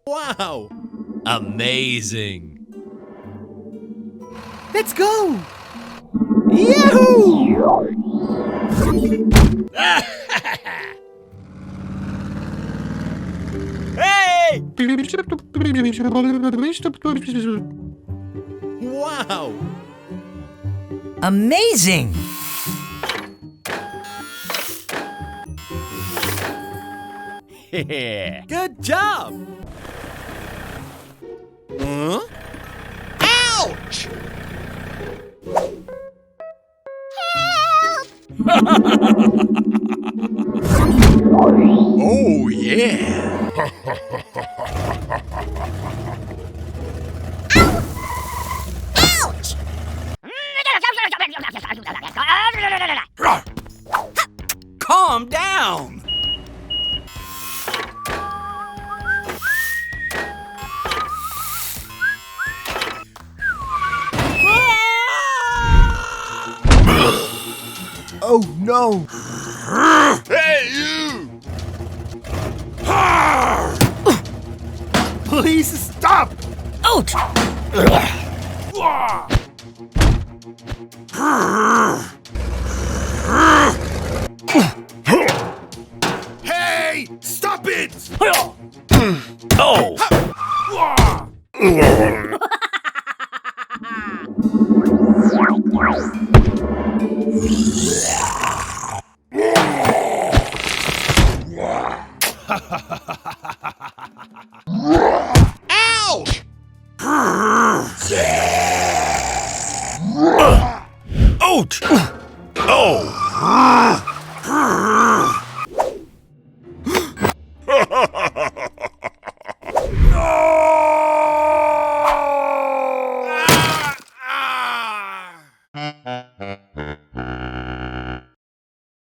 Wow! Amazing! Let's go! Yahoo! Hey! Wow! Amazing! Good job! Huh? Ouch! Oh, yeah! Ouch! Calm down! Oh no! Hey, you! Please stop! Out! Hey! Stop it! Oh! Ouch! Out! Oh!